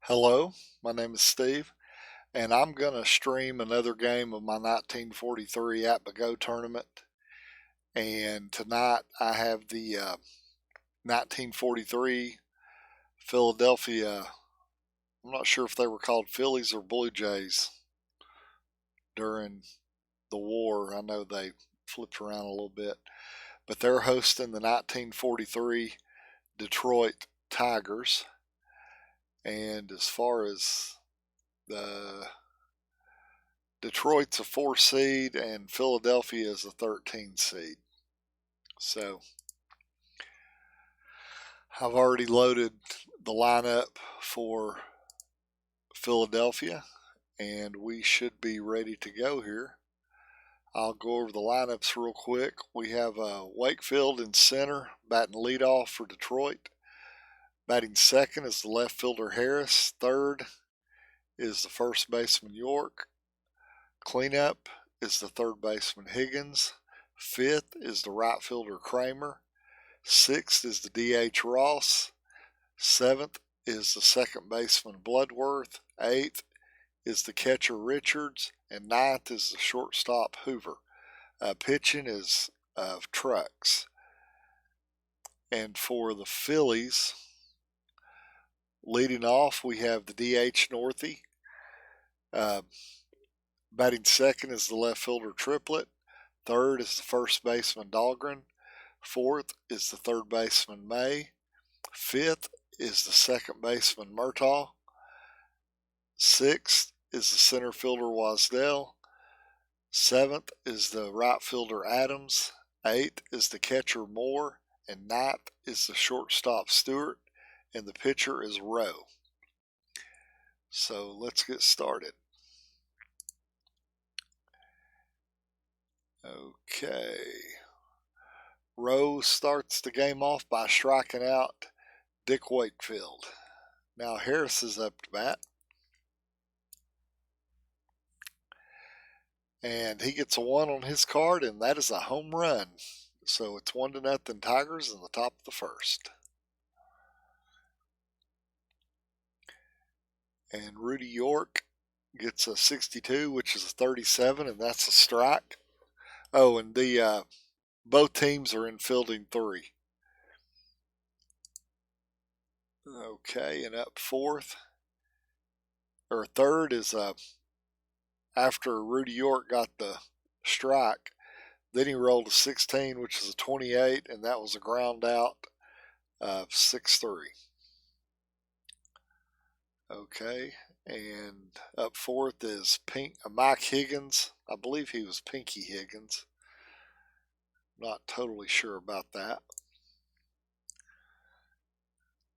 Hello, my name is Steve, and I'm going to stream another game of my 1943 APBAGo tournament. And tonight I have the 1943 Philadelphia, I'm not sure if they were called Phillies or Blue Jays during the war. I know they flipped around a little bit, but they're hosting the 1943 Detroit Tigers. And as far as the Detroit's a 4 seed and Philadelphia is a 13 seed. So I've already loaded the lineup for Philadelphia and we should be ready to go here. I'll go over the lineups real quick. We have Wakefield in center, batting leadoff for Detroit. Batting second is the left fielder Harris. Third is the first baseman York. Cleanup is the third baseman Higgins. Fifth is the right fielder Kramer. Sixth is the DH Ross. Seventh is the second baseman Bloodworth. Eighth is the catcher Richards. And ninth is the shortstop Hoover. Pitching is Trucks. And for the Phillies, leading off, we have the DH Northey. Batting second is the left fielder Triplett. Third is the first baseman Dahlgren. Fourth is the third baseman May. Fifth is the second baseman Murtaugh. Sixth is the center fielder Wasdell. Seventh is the right fielder Adams. Eighth is the catcher Moore. And ninth is the shortstop Stewart. And the pitcher is Rowe. So let's get started. Okay. Rowe starts the game off by striking out Dick Wakefield. Now Harris is up to bat. And he gets a 1 on his card, and that is a home run. So it's 1-0 Tigers in the top of the first. And Rudy York gets a 62, which is a 37, and that's a strike. Oh, and the both teams are in fielding 3. Okay, and up third is after Rudy York got the strike, then he rolled a 16, which is a 28, and that was a ground out of 6-3. Okay, and up fourth is Mike Higgins. I believe he was Pinky Higgins. Not totally sure about that.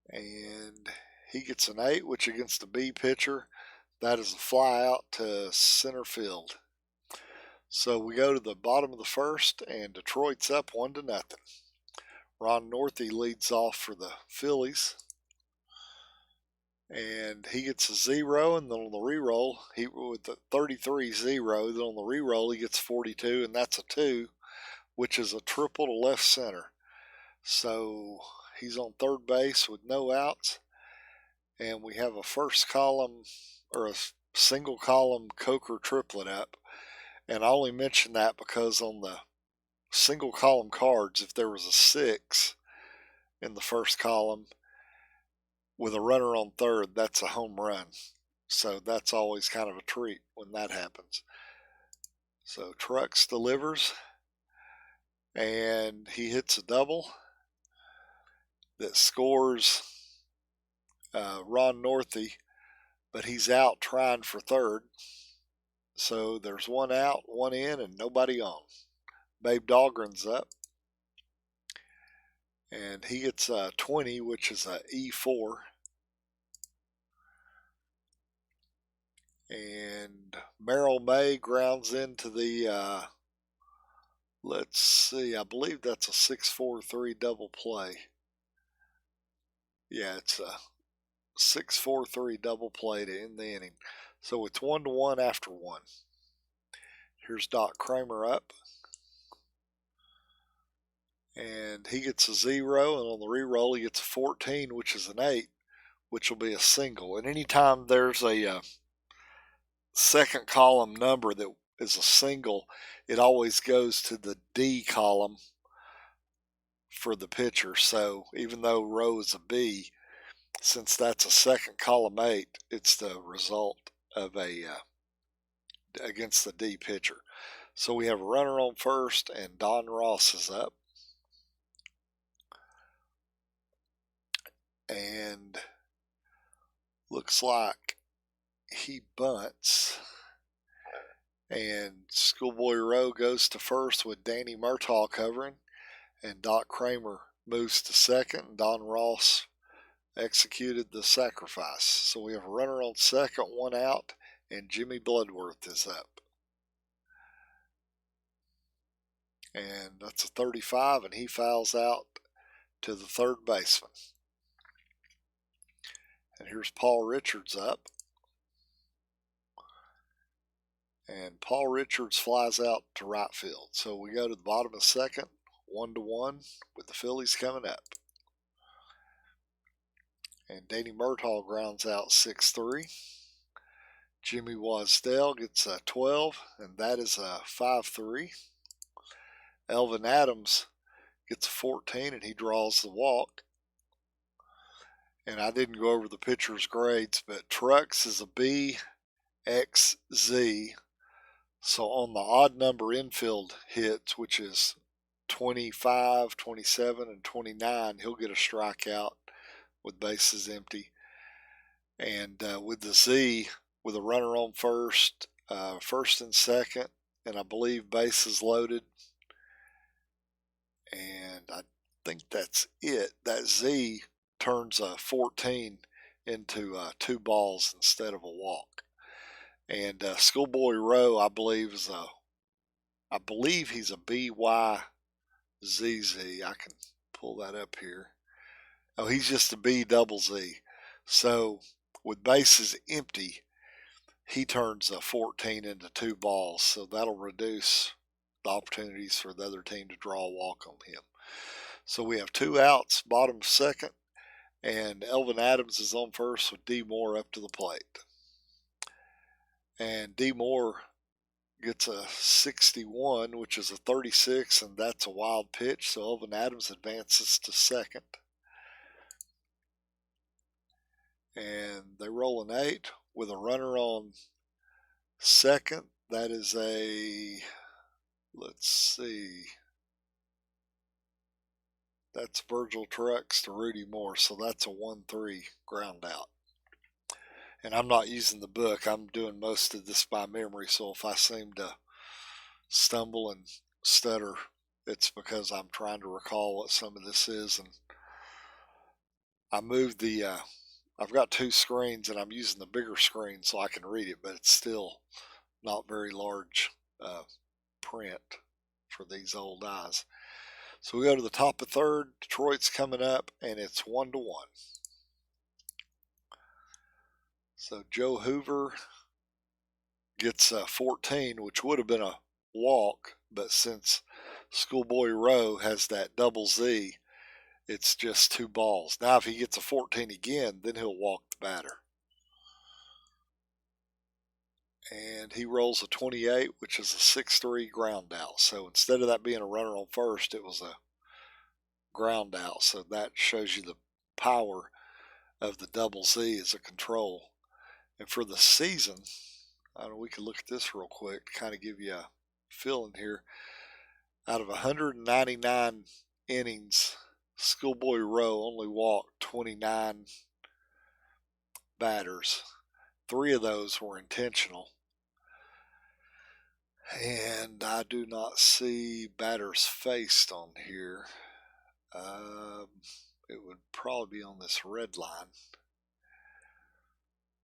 And he gets an 8, which against the B pitcher, that is a fly out to center field. So we go to the bottom of the first, and Detroit's up 1-0. Ron Northey leads off for the Phillies. And he gets a 0, and then on the re-roll, with the 33-0, then on the re-roll he gets 42, and that's a 2, which is a triple to left center. So he's on third base with no outs, and we have a first column, or a single column Coker triplet up. And I only mention that because on the single column cards, if there was a 6 in the first column with a runner on third, that's a home run. So that's always kind of a treat when that happens. So Trucks delivers, and he hits a double that scores Ron Northey, but he's out trying for third. So there's 1 out, 1 in, and nobody on. Babe Dahlgren's up, and he gets a 20, which is a E4. And Merrill May grounds into the, let's see, I believe that's a 6-4-3 double play. Yeah, it's a 6-4-3 double play to end the inning. So it's 1-1 after 1. Here's Doc Kramer up. And he gets a 0, and on the re-roll he gets a 14, which is an 8, which will be a single. And anytime there's a second column number that is a single, it always goes to the D column for the pitcher. So even though row is a B, since that's a second column 8, it's the result of a against the D pitcher. So we have a runner on first, and Don Ross is up. And looks like he bunts. And Schoolboy Rowe goes to first with Danny Murtaugh covering. And Doc Kramer moves to second. And Don Ross executed the sacrifice. So we have a runner on second, 1 out, and Jimmy Bloodworth is up. And that's a 35, and he fouls out to the third baseman. And here's Paul Richards up. And Paul Richards flies out to right field. So we go to the bottom of second, 1-1, with the Phillies coming up. And Danny Murtaugh grounds out 6-3. Jimmy Wasdell gets a 12, and that is a 5-3. Elvin Adams gets a 14, and he draws the walk. And I didn't go over the pitcher's grades, but Trucks is a B, X, Z. So on the odd number infield hits, which is 25, 27, and 29, he'll get a strikeout with bases empty. And with the Z, with a runner on first, first and second, and I believe bases loaded. And I think that's it. That Z turns a 14 into 2 balls instead of a walk. And Schoolboy Rowe, I believe he's a BYZZ. I can pull that up here. Oh, he's just a B double Z. So with bases empty, he turns a 14 into 2 balls. So that'll reduce the opportunities for the other team to draw a walk on him. So we have 2 outs, bottom second, and Elvin Adams is on first with D. Moore up to the plate. And D. Moore gets a 61, which is a 36, and that's a wild pitch. So Elvin Adams advances to second. And they roll an 8 with a runner on second. That is a, let's see, that's Virgil Trucks to Rudy Moore. So that's a 1-3 ground out. And I'm not using the book. I'm doing most of this by memory. So if I seem to stumble and stutter, it's because I'm trying to recall what some of this is. And I moved the, I've got 2 screens and I'm using the bigger screen so I can read it, but it's still not very large print for these old eyes. So we go to the top of third. Detroit's coming up, and it's 1-1. So Joe Hoover gets 14, which would have been a walk, but since Schoolboy Rowe has that double Z, it's just 2 balls. Now if he gets a 14 again, then he'll walk the batter. And he rolls a 28, which is a 6-3 ground out. So instead of that being a runner on first, it was a ground out. So that shows you the power of the double Z as a control. And for the season, I don't know, we could look at this real quick to kind of give you a feeling here. Out of 199 innings, Schoolboy Rowe only walked 29 batters. 3 of those were intentional. And I do not see batters faced on here. It would probably be on this red line.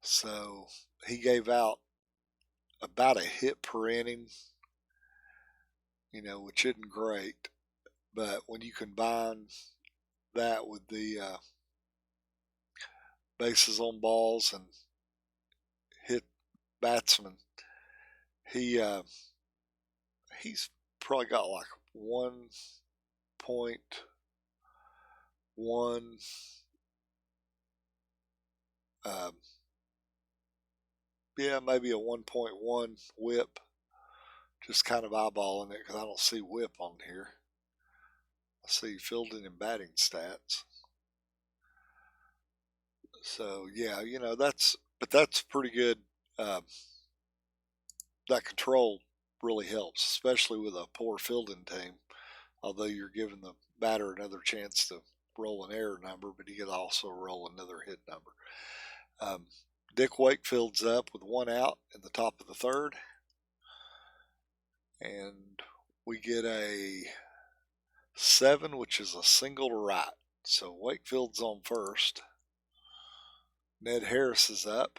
So he gave out about a hit per inning, which isn't great. But when you combine that with the bases on balls and hit batsmen, he's probably got like 1.1 Yeah, maybe a 1.1 whip. Just kind of eyeballing it because I don't see whip on here. I see fielding and batting stats. So yeah, that's pretty good. That control really helps, especially with a poor fielding team. Although you're giving the batter another chance to roll an error number, but he could also roll another hit number. Dick Wakefield's up with one out in the top of the third, and we get a 7, which is a single to right. So Wakefield's on first. Ned Harris is up.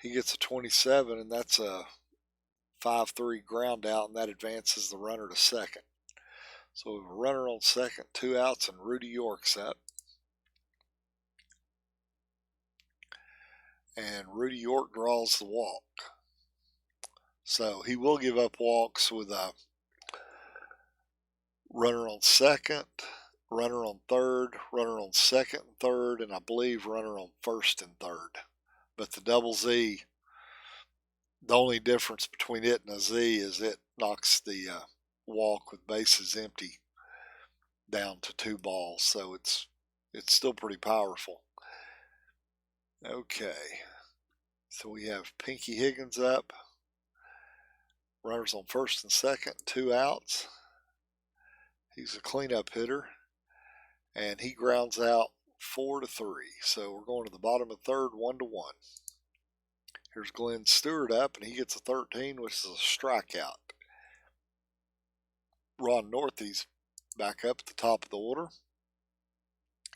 He gets a 27, and that's a 5-3 ground out, and that advances the runner to second. So we have a runner on second, 2 outs, and Rudy York's up. And Rudy York draws the walk. So he will give up walks with a runner on second, runner on third, runner on second and third, and I believe runner on first and third. But the double Z, the only difference between it and a Z is it knocks the walk with bases empty down to 2 balls. So it's still pretty powerful. Okay. So we have Pinky Higgins up. Runners on first and second, 2 outs. He's a cleanup hitter. And he grounds out 4-3. So we're going to the bottom of third, 1-1. Here's Glenn Stewart up, and he gets a 13, which is a strikeout. Ron Northy's back up at the top of the order.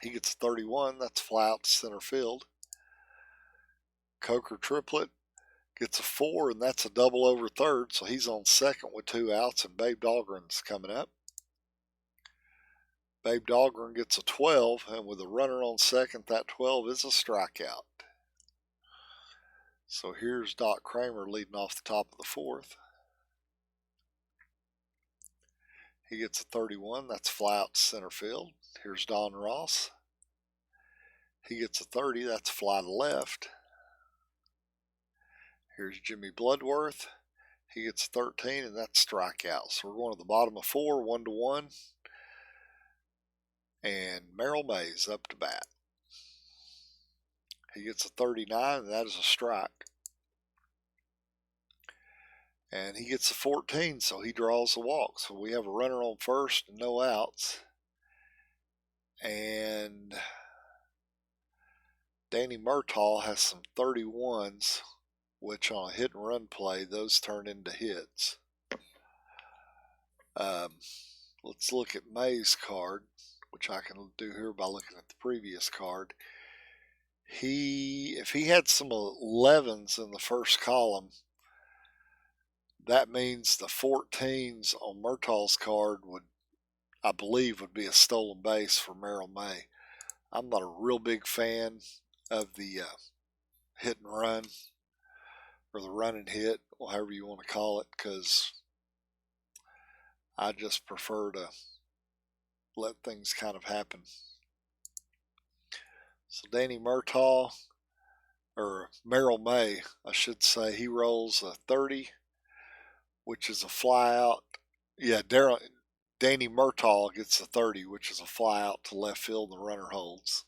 He gets a 31. That's fly out to center field. Coker Triplett gets a 4, and that's a double over third, so he's on second with 2 outs, and Babe Dahlgren's coming up. Babe Dahlgren gets a 12, and with a runner on second, that 12 is a strikeout. So here's Doc Kramer leading off the top of the fourth. He gets a 31. That's fly out to center field. Here's Don Ross. He gets a 30. That's fly to left. Here's Jimmy Bloodworth. He gets a 13, and that's strikeout. So we're going to the bottom of 4, 1-1. And Merrill May's up to bat. He gets a 39, and that is a strike. And he gets a 14, so he draws the walk. So we have a runner on first and no outs. And Danny Murtaugh has some 31s, which on a hit and run play, those turn into hits. Let's look at May's card, which I can do here by looking at the previous card. If he had some 11s in the first column, that means the 14s on Murtaugh's card I believe, would be a stolen base for Merrill May. I'm not a real big fan of the hit and run, or the run and hit, or however you want to call it, because I just prefer to let things kind of happen. So Danny Murtaugh, or Merrill May, I should say, he rolls a 30, which is a fly out. Yeah, Danny Murtaugh gets a 30, which is a fly out to left field, and the runner holds.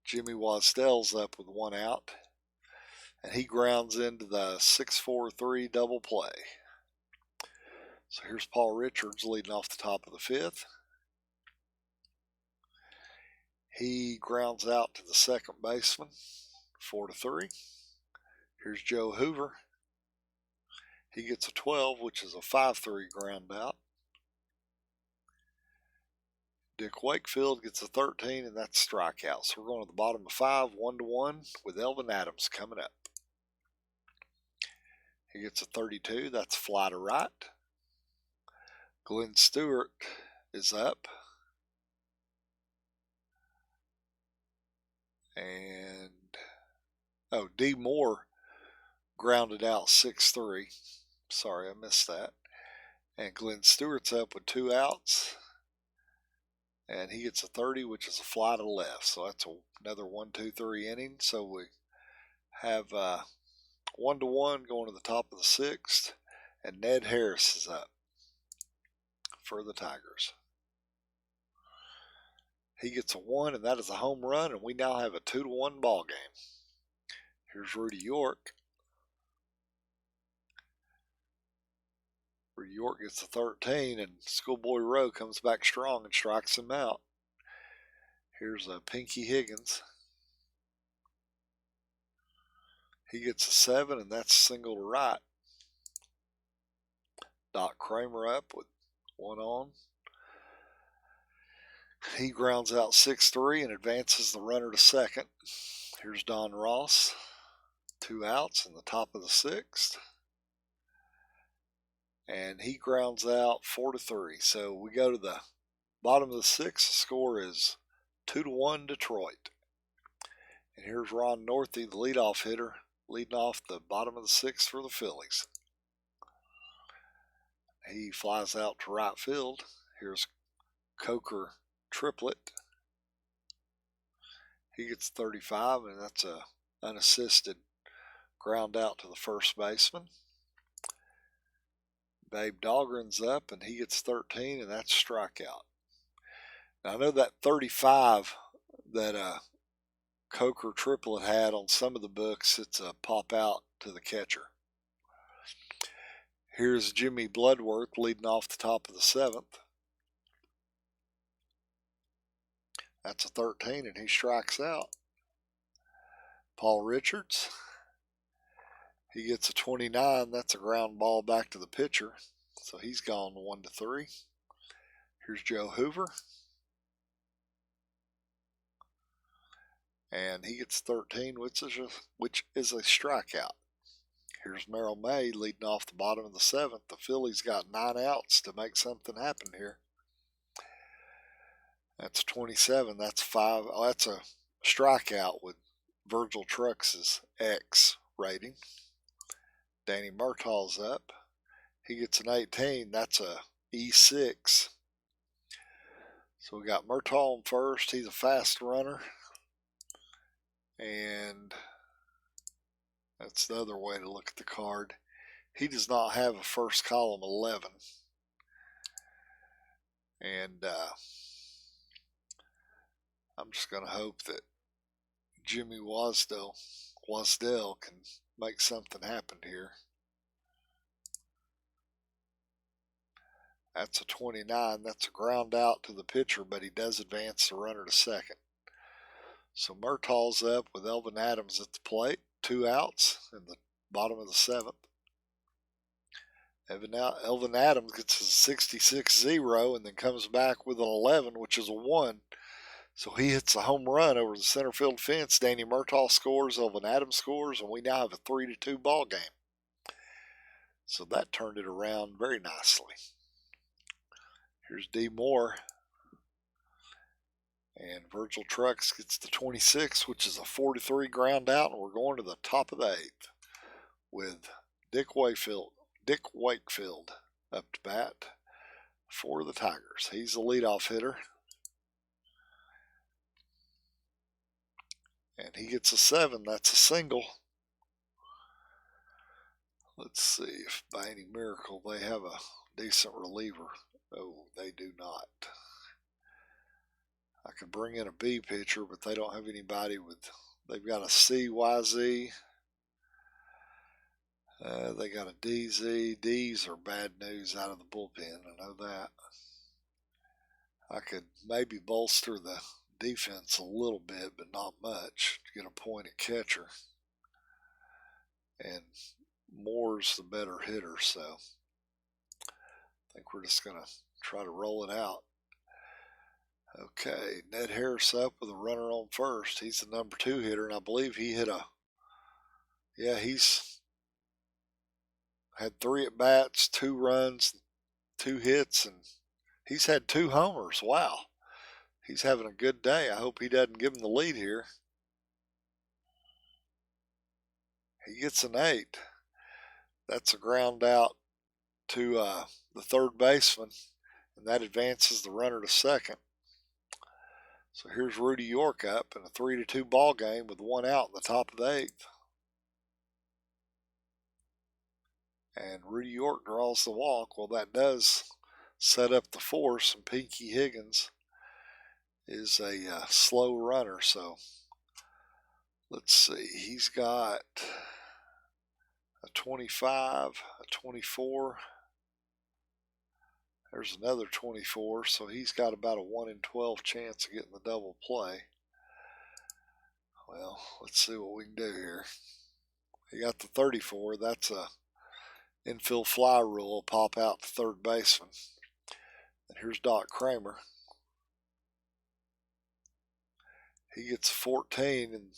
Jimmy Wasdell's up with 1 out, and he grounds into the 6-4-3 double play. So here's Paul Richards leading off the top of the 5th. He grounds out to the second baseman, 4-3. Here's Joe Hoover. He gets a 12, which is a 5-3 ground out. Dick Wakefield gets a 13, and that's strikeout. So we're going to the bottom of 5, 1-1, with Elvin Adams coming up. He gets a 32. That's fly to right. Glenn Stewart is up. And, D. Moore grounded out 6-3. Sorry, I missed that. And Glenn Stewart's up with 2 outs. and he gets a 30, which is a fly to left. So that's another 1-2-3 inning. So we have 1-1 going to the top of the 6th, and Ned Harris is up for the Tigers. He gets a 1, and that is a home run, and we now have a 2-1 ball game. Here's Rudy York. Rudy York gets a 13, and Schoolboy Rowe comes back strong and strikes him out. Here's a Pinky Higgins. He gets a 7, and that's a single to right. Doc Kramer up with 1 on. He grounds out 6-3 and advances the runner to second. Here's Don Ross. 2 outs in the top of the 6th. And he grounds out 4-3. So we go to the bottom of the 6th. The score is 2-1 Detroit. And here's Ron Northey, the leadoff hitter, leading off the bottom of the 6th for the Phillies. He flies out to right field. Here's Coker Triplet. He gets 35, and that's a unassisted ground out to the first baseman. Babe Dahlgren's up, and he gets 13, and that's a strikeout. Now, I know that 35 that Coker Triplet had on some of the books, it's a pop out to the catcher. Here's Jimmy Bloodworth leading off the top of the 7th. That's a 13, and he strikes out. Paul Richards, he gets a 29. That's a ground ball back to the pitcher. So he's gone 1-3. Here's Joe Hoover. And he gets 13, which is a strikeout. Here's Merrill May leading off the bottom of the 7th. The Phillies got 9 outs to make something happen here. That's 27. That's 5. Oh, that's a strikeout with Virgil Trux's X rating. Danny Murtaugh's up. He gets an 18. That's a E6. So we got Murtaugh on first. He's a fast runner. And that's the other way to look at the card. He does not have a first column 11. And I'm just going to hope that Jimmy Wasdell can make something happen here. That's a 29. That's a ground out to the pitcher, but he does advance the runner to second. So Murtaugh's up with Elvin Adams at the plate. 2 outs in the bottom of the 7th. Elvin Adams gets a 66-0 and then comes back with an 11, which is a 1. So he hits a home run over the center field fence. Danny Murtaugh scores, Elvin Adams scores, and we now have a 3-2 ball game. So that turned it around very nicely. Here's D. Moore. And Virgil Trucks gets the 26, which is a 4-3 ground out, and we're going to the top of the 8th with Dick Wakefield up to bat for the Tigers. He's the leadoff hitter. And he gets a 7. That's a single. Let's see if by any miracle they have a decent reliever. Oh, they do not. I could bring in a B pitcher, but they don't have anybody with. They've got a CYZ. They got a DZ. D's are bad news out of the bullpen. I know that. I could maybe bolster the defense a little bit, but not much, to get a point at catcher. And Moore's the better hitter, so I think we're just going to try to roll it out. Okay, Ned Harris up with a runner on first. He's the number 2 hitter, and I believe he hit he's had 3 at-bats, 2 runs, 2 hits, and he's had 2 homers. Wow. He's having a good day. I hope he doesn't give him the lead here. He gets an 8. That's a ground out to the third baseman, and that advances the runner to second. So here's Rudy York up in a 3-2 ball game with 1 out in the top of the 8th. And Rudy York draws the walk. Well, that does set up the force, and Pinky Higgins is a slow runner. So let's see. He's got a 25, a 24. There's another 24, so he's got about a 1 in 12 chance of getting the double play. Well, let's see what we can do here. He got the 34. That's a infield fly rule, pop out to third baseman. And here's Doc Kramer. He gets 14, and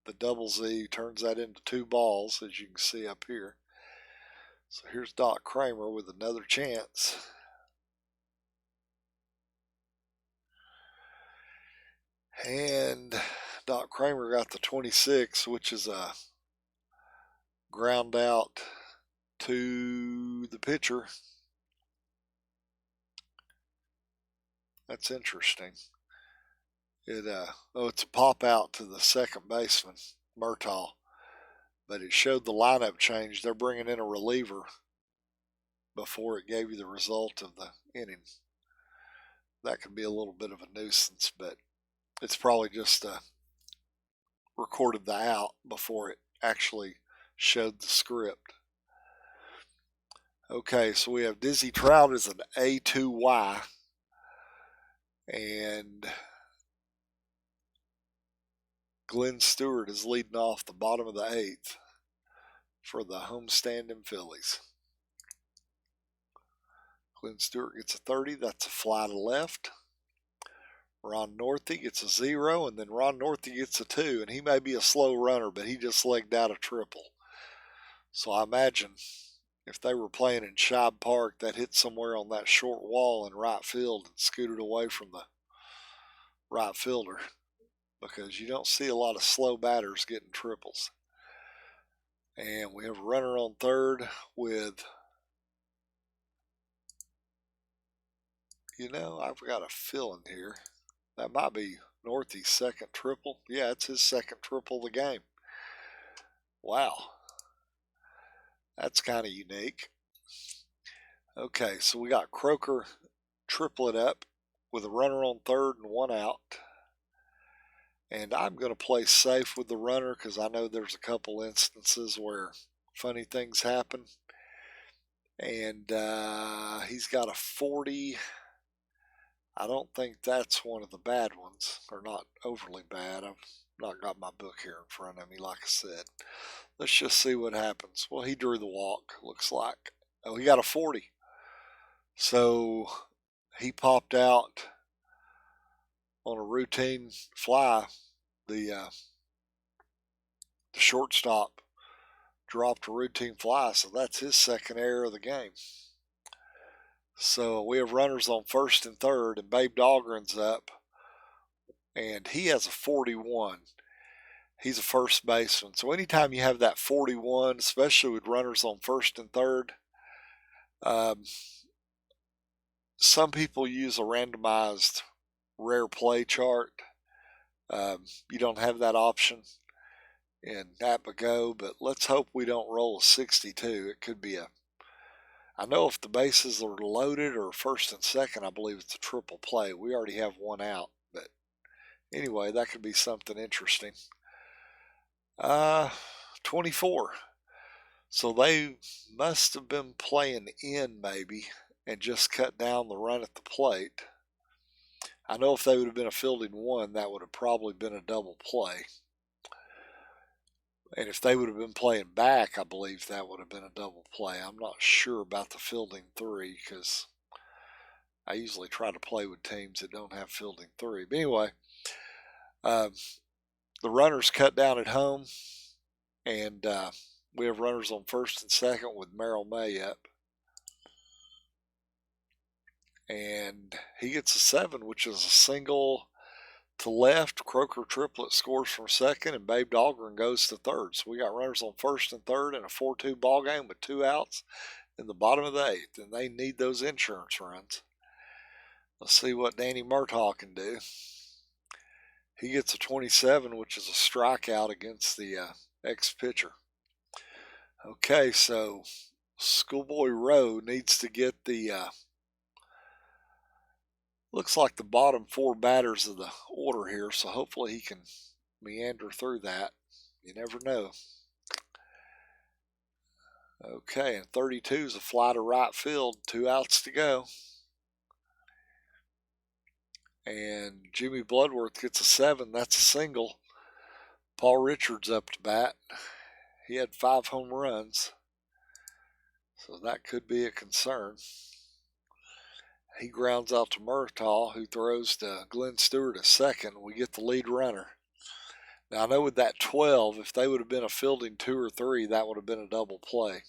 the double Z turns that into 2 balls, as you can see up here. So here's Doc Kramer with another chance. And Doc Kramer got the 26, which is a ground out to the pitcher. That's interesting. It's a pop out to the second baseman, Murtaugh. But it showed the lineup change. They're bringing in a reliever before it gave you the result of the inning. That could be a little bit of a nuisance, but it's probably just recorded the out before it actually showed the script. Okay, so we have Dizzy Trout as an A2Y, and Glenn Stewart is leading off the bottom of the 8th for the homestanding Phillies. Glenn Stewart gets a 30. That's a fly to left. Ron Northey gets a 0, and then Ron Northey gets a 2, and he may be a slow runner, but he just legged out a triple. So I imagine if they were playing in Shibe Park, that hit somewhere on that short wall in right field and scooted away from the right fielder, because you don't see a lot of slow batters getting triples. And we have a runner on third with, I've got a feeling here. That might be Northey's second triple. Yeah, it's his second triple of the game. Wow. That's kind of unique. Okay, so we got Croker triplet up with a runner on third and 1 out. And I'm going to play safe with the runner because I know there's a couple instances where funny things happen. And he's got a 40. I don't think that's one of the bad ones, or not overly bad. I've not got my book here in front of me, like I said. Let's just see what happens. Well, he drew the walk, looks like. Oh, he got a 40. So he popped out on a routine fly. The shortstop dropped a routine fly, so that's his second error of the game. So we have runners on first and third, and Babe Dahlgren's up, and he has a 41. He's a first baseman. So anytime you have that 41, especially with runners on first and third, some people use a randomized rare play chart. You don't have that option in APBAGo, but let's hope we don't roll a 62. It could be I know if the bases are loaded or first and second, I believe it's a triple play. We already have 1 out, but anyway, that could be something interesting. 24. So they must have been playing in maybe and just cut down the run at the plate. I know if they would have been a fielding 1, that would have probably been a double play. And if they would have been playing back, I believe that would have been a double play. I'm not sure about the fielding 3 because I usually try to play with teams that don't have fielding 3. But anyway, the runners cut down at home, and we have runners on first and second with Merrill May up. And he gets a 7, which is a single to left. Croker triplet scores from second, and Babe Dahlgren goes to third. So we got runners on first and third in a 4-2 ball game with 2 outs in the bottom of the 8th, and they need those insurance runs. Let's see what Danny Murtaugh can do. He gets a 27, which is a strikeout against the ex-pitcher. Okay, so Schoolboy Rowe needs to get the, looks like the bottom 4 batters of the order here, so hopefully he can meander through that. You never know. Okay, and 32 is a fly to right field, 2 outs to go. And Jimmy Bloodworth gets a 7, that's a single. Paul Richards up to bat. He had 5 home runs, so that could be a concern. He grounds out to Murtaugh, who throws to Glenn Stewart at second. We get the lead runner. Now, I know with that 12, if they would have been a fielding 2 or 3, that would have been a double play.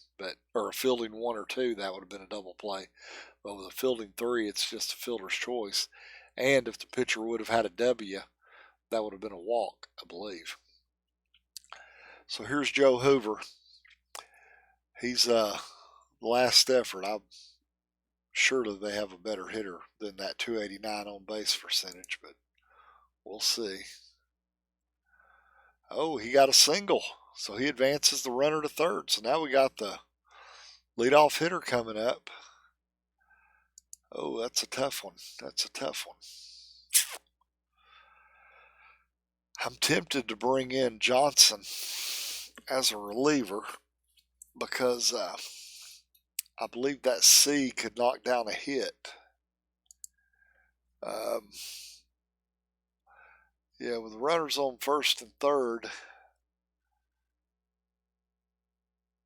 Or a fielding 1 or 2, that would have been a double play. But with a fielding 3, it's just a fielder's choice. And if the pitcher would have had a W, that would have been a walk, I believe. So here's Joe Hoover. He's the last effort. I'm sure that they have a better hitter than that 289 on base percentage, but we'll see. Oh, he got a single, so he advances the runner to third. So now we got the leadoff hitter coming up. Oh, that's a tough one. That's a tough one. I'm tempted to bring in Johnson as a reliever because I believe that C could knock down a hit. Yeah, with runners on first and third,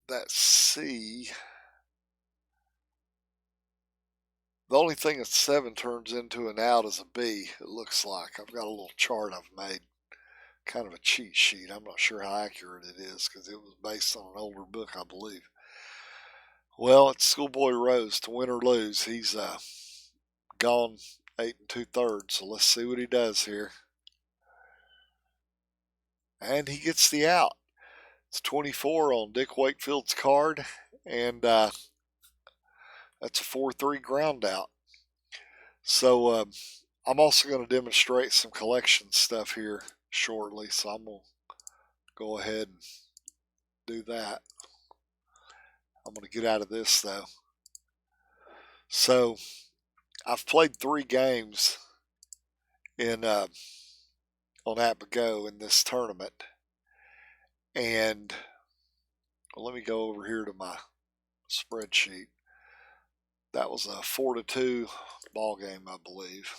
that C, the only thing that 7 turns into an out is a B, it looks like. I've got a little chart I've made, kind of a cheat sheet. I'm not sure how accurate it is because it was based on an older book, I believe. Well, it's Schoolboy Rose to win or lose. He's gone 8 2/3, so let's see what he does here. And he gets the out. It's 24 on Dick Wakefield's card, and that's a 4-3 ground out. So I'm also going to demonstrate some collection stuff here shortly, so I'm going to go ahead and do that. I'm going to get out of this, though. So I've played 3 games in on APBAGo in this tournament, and let me go over here to my spreadsheet. That was a 4-2 ball game, I believe.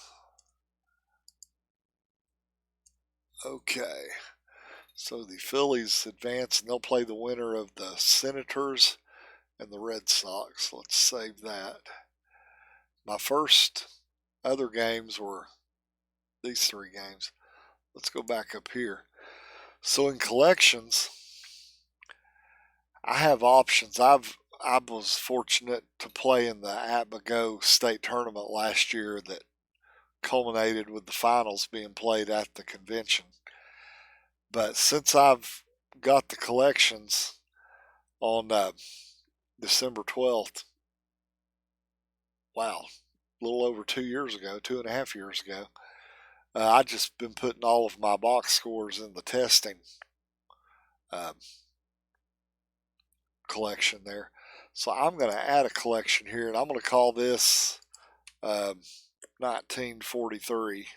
Okay, so the Phillies advance, and they'll play the winner of the Senators and the Red Sox. Let's save that. My first other games were these 3 games. Let's go back up here. So in collections, I have options. I was fortunate to play in the APBAGo state tournament last year that culminated with the finals being played at the convention. But since I've got the collections on December 12th, wow, a little over 2 years ago, 2.5 years ago, I've just been putting all of my box scores in the testing collection there. So I'm going to add a collection here, and I'm going to call this 1943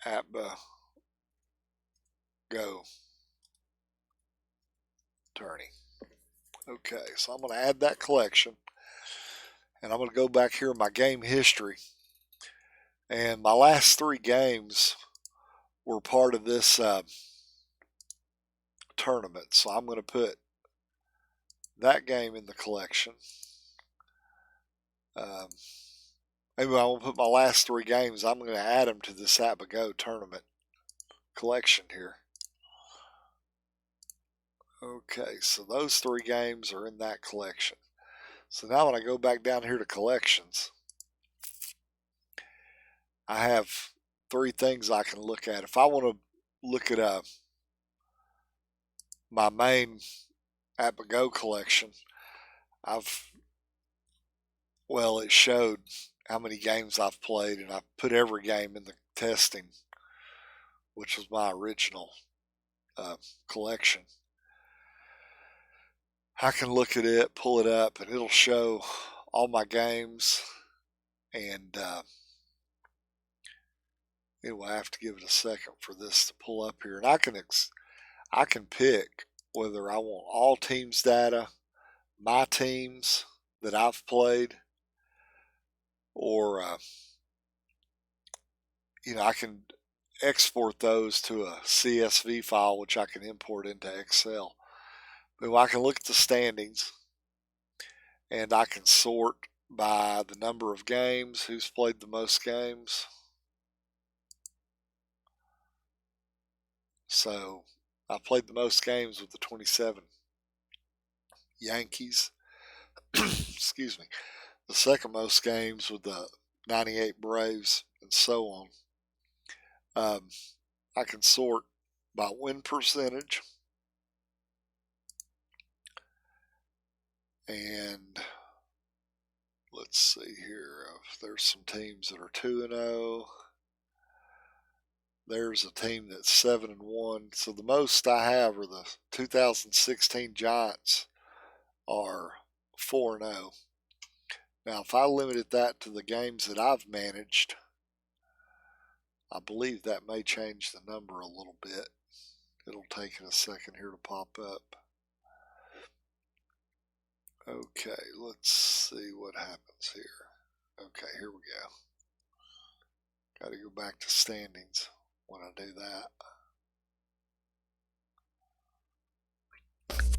APBAGO tourney. Okay, so I'm going to add that collection, and I'm going to go back here in my game history. And my last 3 games were part of this tournament. So I'm going to put that game in the collection. Maybe I will put my last 3 games. I'm going to add them to this APBAGO tournament collection here. Okay, so those 3 games are in that collection. So now when I go back down here to collections, I have 3 things I can look at. If I want to look at my main APBAGO collection, it showed how many games I've played, and I put every game in the testing which was my original collection, I can look at it, pull it up, and it'll show all my games. And anyway, I have to give it a second for this to pull up here. And I can pick whether I want all teams data, my teams that I've played, or I can export those to a CSV file, which I can import into Excel. But I can look at the standings, and I can sort by the number of games, who's played the most games. So I played the most games with the 27 Yankees. Excuse me. The second most games with the 98 Braves, and so on. I can sort by win percentage, and let's see here. There's some teams that are 2-0. There's a team that's 7-1. So the most I have are the 2016 Giants are 4-0. Now, if I limited that to the games that I've managed, I believe that may change the number a little bit. It'll take it a second here to pop up. Okay, let's see what happens here. Okay, here we go. Got to go back to standings when I do that.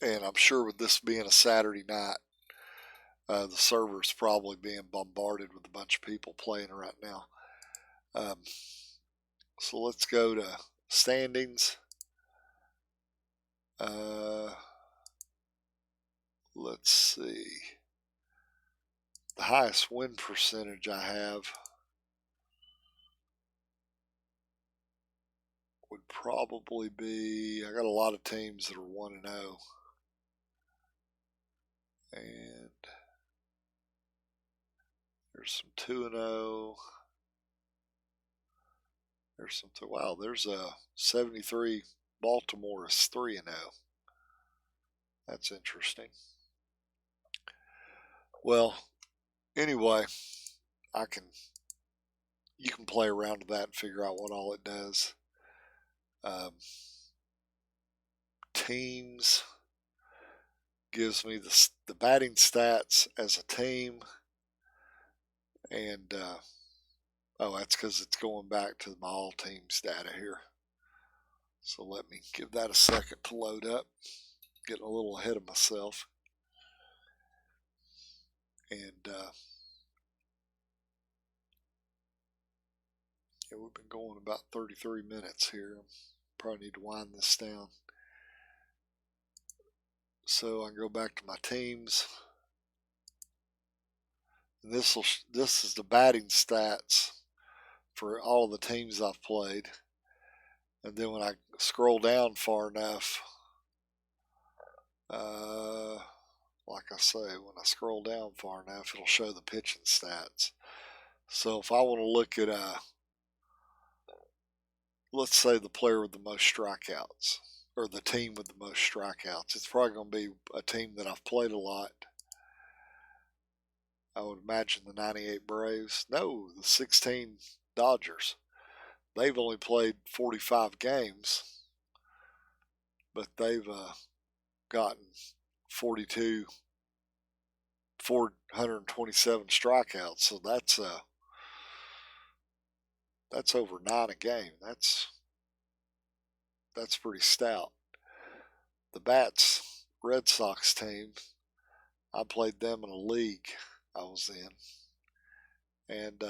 And I'm sure with this being a Saturday night, the server's probably being bombarded with a bunch of people playing right now. So let's go to standings. Let's see. The highest win percentage I have would probably be, I got a lot of teams that are 1-0. And there's some 2-0. There's some, wow, there's a 73 Baltimore is 3-0. That's interesting. Well, anyway, you can play around with that and figure out what all it does. Teams gives me the batting stats as a team, and that's because it's going back to my all teams data here. So let me give that a second to load up. Getting a little ahead of myself. And we've been going about 33 minutes here. Probably need to wind this down. So I can go back to my teams. And this is the batting stats for all the teams I've played. And then when I scroll down far enough, like I say, when I scroll down far enough, it'll show the pitching stats. So if I want to look at, let's say the player with the most strikeouts, or the team with the most strikeouts, it's probably going to be a team that I've played a lot. I would imagine the 98 Braves. No, the 16 Dodgers. They've only played 45 games, but they've gotten 427 strikeouts. So that's over 9 a game. That's pretty stout. The Bats Red Sox team, I played them in a league I was in, and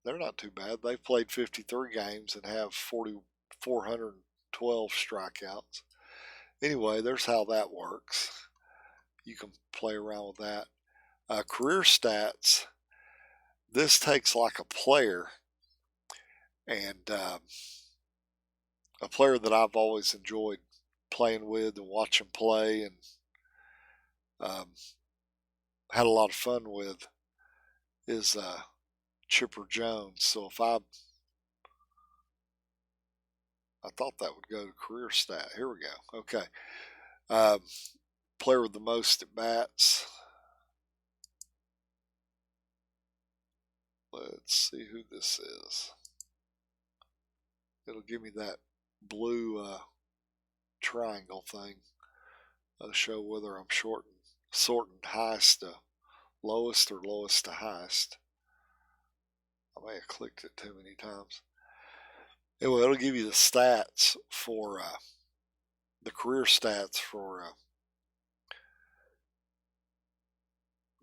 they're not too bad. They've played 53 games and have 412 strikeouts. Anyway, there's how that works. You can play around with that. Career stats, this takes like a player, and a player that I've always enjoyed playing with and watching play, and had a lot of fun with, is Chipper Jones. So if I I thought that would go to career stat. Here we go. Okay. Player with the most at bats. Let's see who this is. It'll give me that blue triangle thing. It'll show whether I'm sorting highest to lowest or lowest to highest. I may have clicked it too many times. Anyway, it'll give you the stats for the career stats for.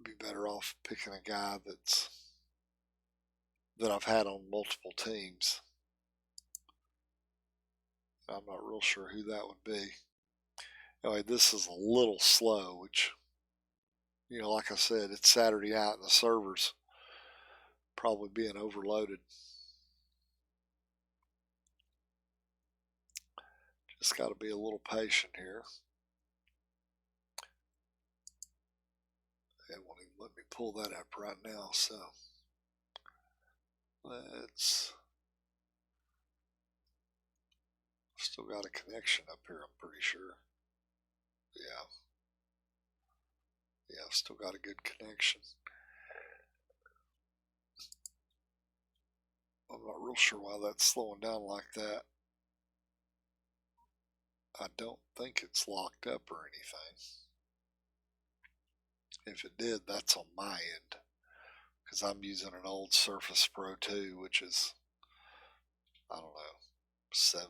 Be better off picking a guy that I've had on multiple teams. I'm not real sure who that would be. Anyway, this is a little slow, which, like I said, it's Saturday night and the server's probably being overloaded. Just got to be a little patient here. It won't even let me pull that up right now, so let's. Still got a connection up here, I'm pretty sure. Yeah, I've still got a good connection. I'm not real sure why that's slowing down like that. I don't think it's locked up or anything. If it did, that's on my end, because I'm using an old Surface Pro 2, which is, I don't know, 7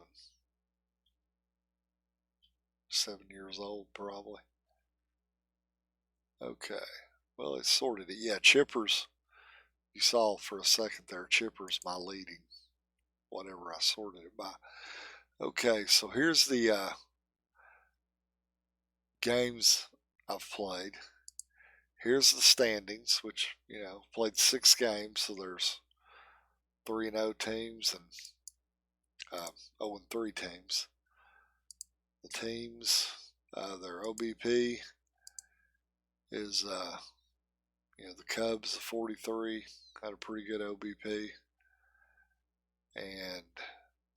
years old probably. Okay, well, it sorted it. Yeah, Chipper's, you saw for a second there, Chipper's my leading, whatever I sorted it by. Okay, so here's the games I've played. Here's the standings, which, played 6 games, so there's 3-0 teams and 0-3 teams. The teams, their OBP is, the Cubs, the 43, had a pretty good OBP. And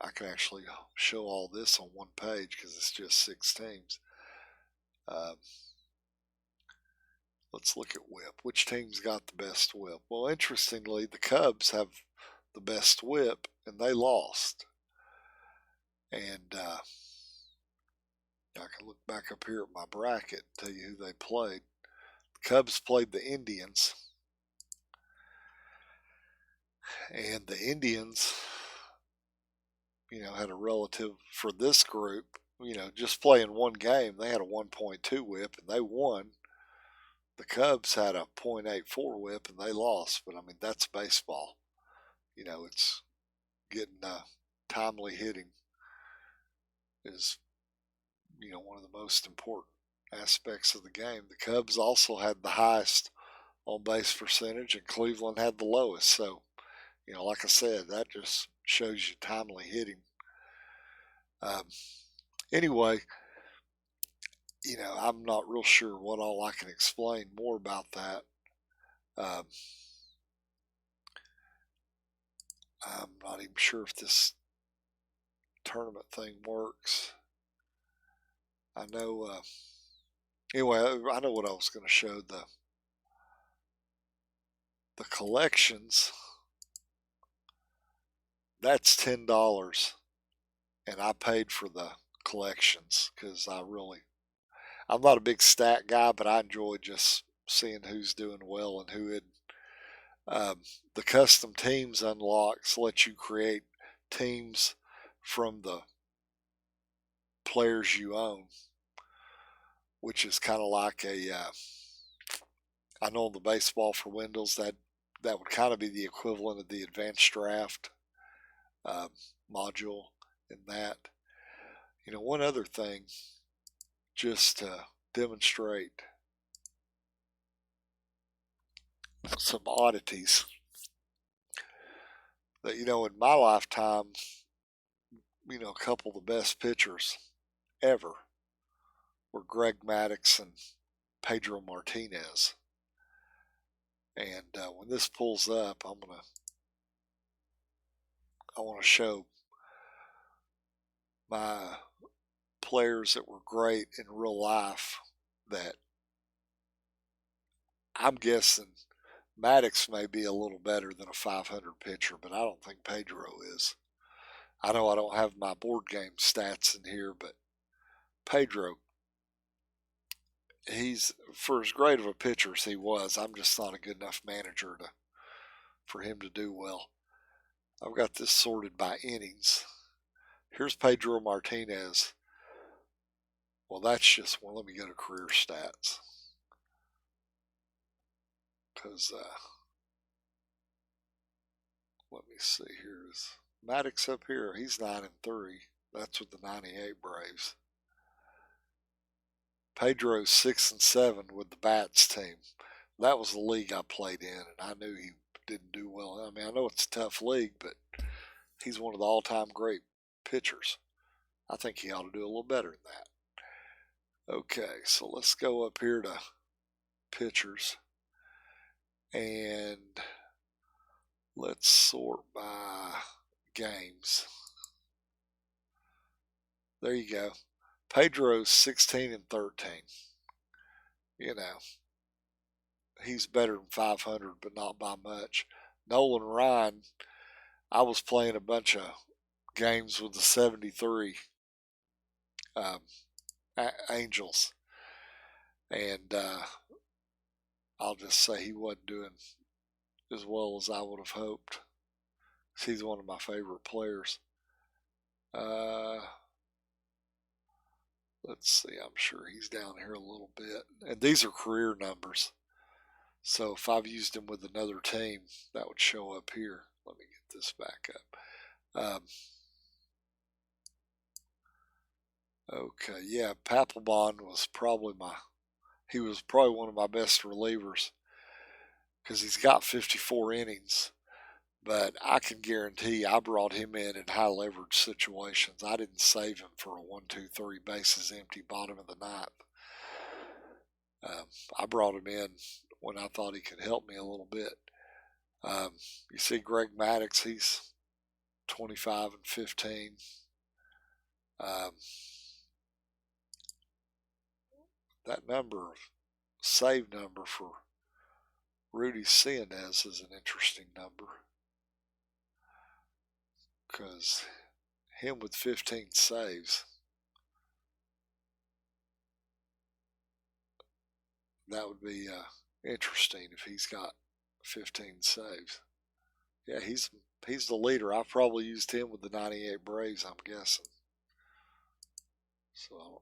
I can actually show all this on one page because it's just 6 teams. Let's look at whip. Which team's got the best whip? Well, interestingly, the Cubs have the best whip, and they lost. And I can look back up here at my bracket and tell you who they played. The Cubs played the Indians. And the Indians, had a relative, for this group, just playing one game, they had a 1.2 whip, and they won. The Cubs had a .84 whip, and they lost. But, that's baseball. It's getting timely hitting is, one of the most important aspects of the game. The Cubs also had the highest on-base percentage, and Cleveland had the lowest. So, like I said, that just shows you timely hitting. Anyway, I'm not real sure what all I can explain more about that. I'm not even sure if this tournament thing works. I know, anyway, I know what I was going to show. The collections, that's $10. And I paid for the collections because I'm not a big stat guy, but I enjoy just seeing who's doing well and who isn't. The custom teams unlocks let you create teams from the players you own, which is kind of like I know on the Baseball for Windows that would kind of be the equivalent of the advanced draft module in that. One other thing, just to demonstrate some oddities, that, in my lifetime, a couple of the best pitchers ever were Greg Maddux and Pedro Martinez. And when this pulls up, I want to show my players that were great in real life that I'm guessing Maddox may be a little better than a 500 pitcher, but I don't think Pedro is. I know I don't have my board game stats in here, but Pedro, he's, for as great of a pitcher as he was, I'm just not a good enough manager for him to do well. I've got this sorted by innings. Here's Pedro Martinez. Well, that's just one. Let me go to career stats. Because, let me see here. Is Maddox up here? He's 9-3. That's with the 98 Braves. Pedro's 6-7 with the Bats team. That was the league I played in, and I knew he didn't do well. I mean, I know it's a tough league, but he's one of the all-time great pitchers. I think he ought to do a little better than that. Okay, so let's go up here to pitchers, and let's sort by games. There you go. Pedro's 16-13. You know, he's better than 500, but not by much. Nolan Ryan, I was playing a bunch of games with the 73 Angels, and I'll just say he wasn't doing as well as I would have hoped. He's one of my favorite players. Let's see, I'm sure he's down here a little bit. And these are career numbers. So if I've used him with another team, that would show up here. Let me get this back up. Okay, yeah, Papelbon was probably he was probably one of my best relievers because he's got 54 innings. But I can guarantee I brought him in high leverage situations. I didn't save him for a 1-2-3 bases empty bottom of the ninth. I brought him in when I thought he could help me a little bit. You see Greg Maddux, he's 25-15. That save number for Rudy Cianez is an interesting number, because him with 15 saves, that would be interesting if he's got 15 saves. Yeah, he's the leader. I've probably used him with the 98 Braves, I'm guessing. So I don't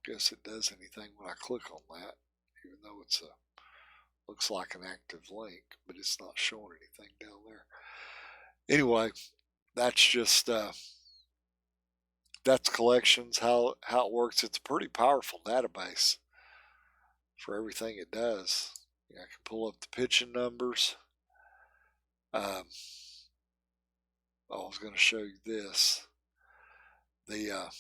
guess it does anything when I click on that, even though it's looks like an active link, but it's not showing anything down there. Anyway, that's just that's collections, how it works. It's a pretty powerful database for everything it does. I can pull up the pitching numbers. I was going to show you this. I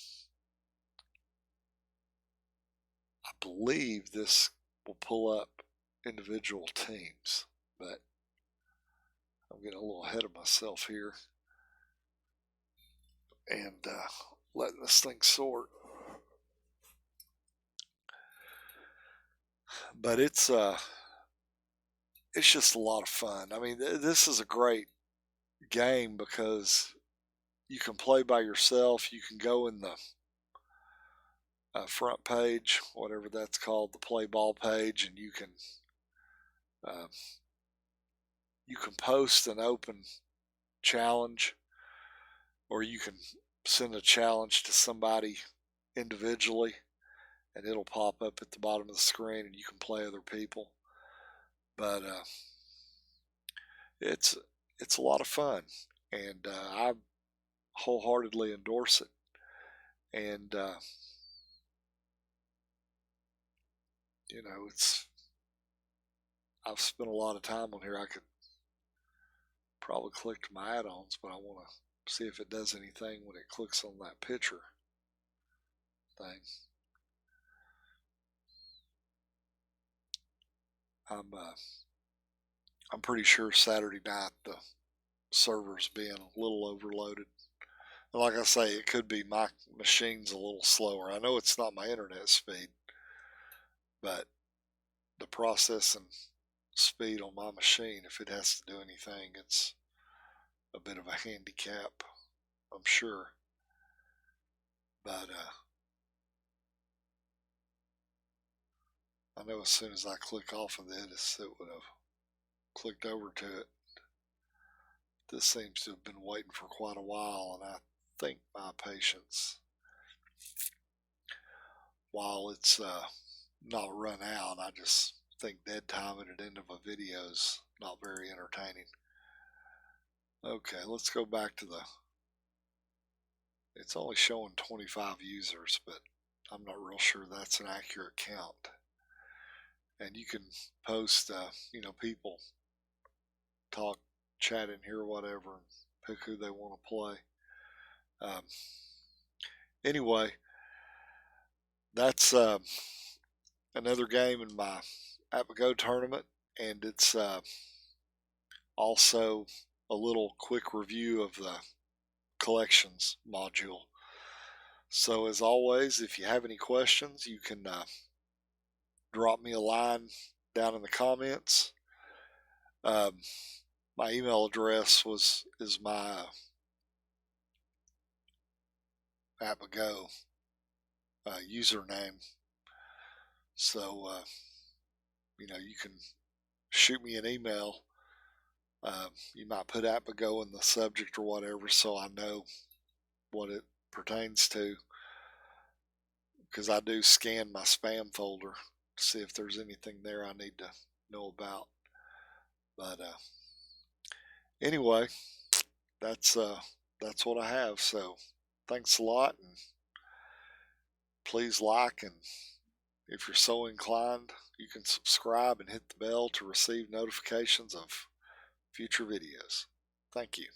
believe this will pull up individual teams, but I'm getting a little ahead of myself here and letting this thing sort. But it's just a lot of fun. I mean, this is a great game because you can play by yourself. You can go in the front page, whatever that's called, the play ball page, and you can post an open challenge, or you can send a challenge to somebody individually, and it'll pop up at the bottom of the screen, and you can play other people. But it's a lot of fun, and I wholeheartedly endorse it. And you know, I've spent a lot of time on here. I could probably click to my add-ons, but I want to see if it does anything when it clicks on that picture thing. I'm pretty sure Saturday night the server's being a little overloaded, And like I say, it could be my machine's a little slower. I know it's not my internet speed, but the processing speed on my machine, if it has to do anything, it's a bit of a handicap, I'm sure. But I know as soon as I click off of this, it would have clicked over to it. This seems to have been waiting for quite a while, and I think my patience, while it's not run out, I just think dead time at the end of a video is not very entertaining. Okay, let's go back to it's only showing 25 users, but I'm not real sure that's an accurate count. And you can post, people talk, chat in here, whatever, and pick who they want to play. Anyway, that's another game in my APBAGo tournament, and it's also a little quick review of the collections module. So as always, if you have any questions, you can drop me a line down in the comments. My email address is my APBAGo username. So you can shoot me an email. You might put APBAGo in the subject or whatever, so I know what it pertains to, because I do scan my spam folder to see if there's anything there I need to know about. But anyway, that's what I have. So thanks a lot, and please like, and if you're so inclined, you can subscribe and hit the bell to receive notifications of future videos. Thank you.